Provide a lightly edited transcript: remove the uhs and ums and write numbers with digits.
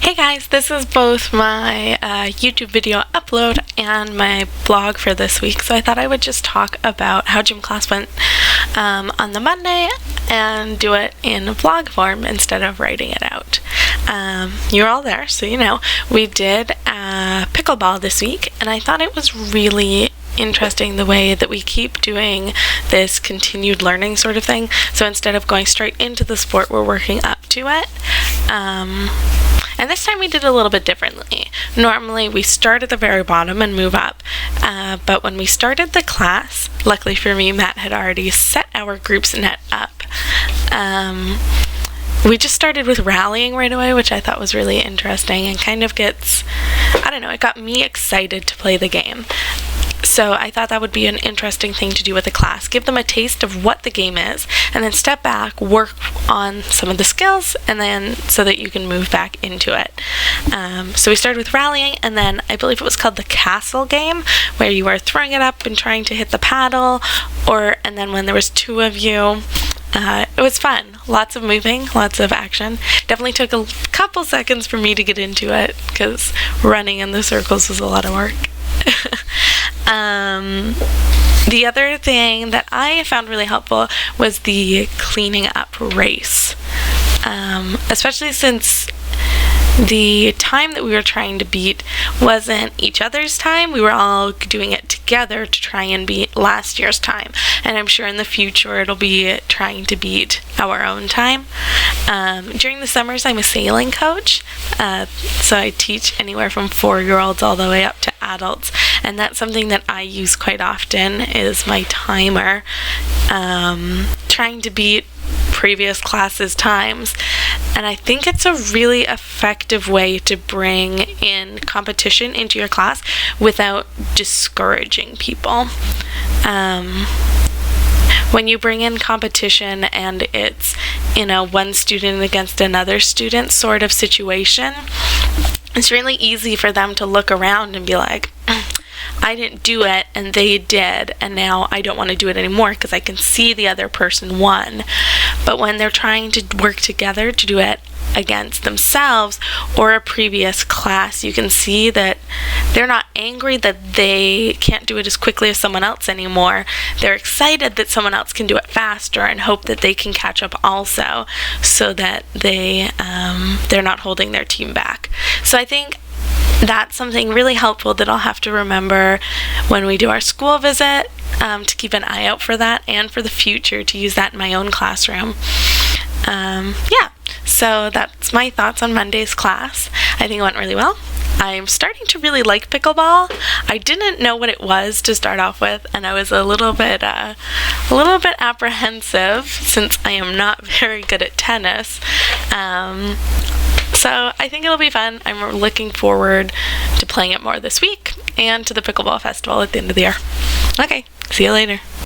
Hey guys, this is both my YouTube video upload and my blog for this week, so I thought I would just talk about how gym class went on the Monday and do it in vlog form instead of writing it out. You're all there, so you know. We did pickleball this week, and I thought it was really interesting the way that we keep doing this continued learning sort of thing. So instead of going straight into the sport, we're working up to it. And this time we did it a little bit differently. Normally we start at the very bottom and move up, but when we started the class, luckily for me, Matt had already set our groups net up. We just started with rallying right away, which I thought was really interesting and kind of gets, I don't know, it got me excited to play the game. So I thought that would be an interesting thing to do with the class. Give them a taste of what the game is, and then step back, work on some of the skills, and then so that you can move back into it. So we started with rallying, and then I believe it was called the castle game, where you were throwing it up and trying to hit the paddle, and then when there was two of you, it was fun. Lots of moving, lots of action. Definitely took a couple seconds for me to get into it, because running in the circles was a lot of work. The other thing that I found really helpful was the cleaning up race, especially since the time that we were trying to beat wasn't each other's time. We were all doing it together to try and beat last year's time, and I'm sure in the future it'll be trying to beat our own time. During the summers I'm a sailing coach, so I teach anywhere from 4-year-olds all the way up to adults, and that's something that I use quite often is my timer, trying to beat previous classes' times. And I think it's a really effective way to bring in competition into your class without discouraging people. When you bring in competition and it's, one student against another student sort of situation, it's really easy for them to look around and be like, I didn't do it and they did, and now I don't want to do it anymore because I can see the other person won. But when they're trying to work together to do it against themselves or a previous class, you can see that they're not angry that they can't do it as quickly as someone else anymore. They're excited that someone else can do it faster and hope that they can catch up also, so that they're not holding their team back. So I think that's something really helpful that I'll have to remember when we do our school visit, to keep an eye out for that, and for the future to use that in my own classroom. So that's my thoughts on Monday's class. I think it went really well. I'm starting to really like pickleball. I didn't know what it was to start off with, and I was a little bit apprehensive since I am not very good at tennis. So I think it'll be fun. I'm looking forward to playing it more this week and to the pickleball festival at the end of the year. Okay, see you later.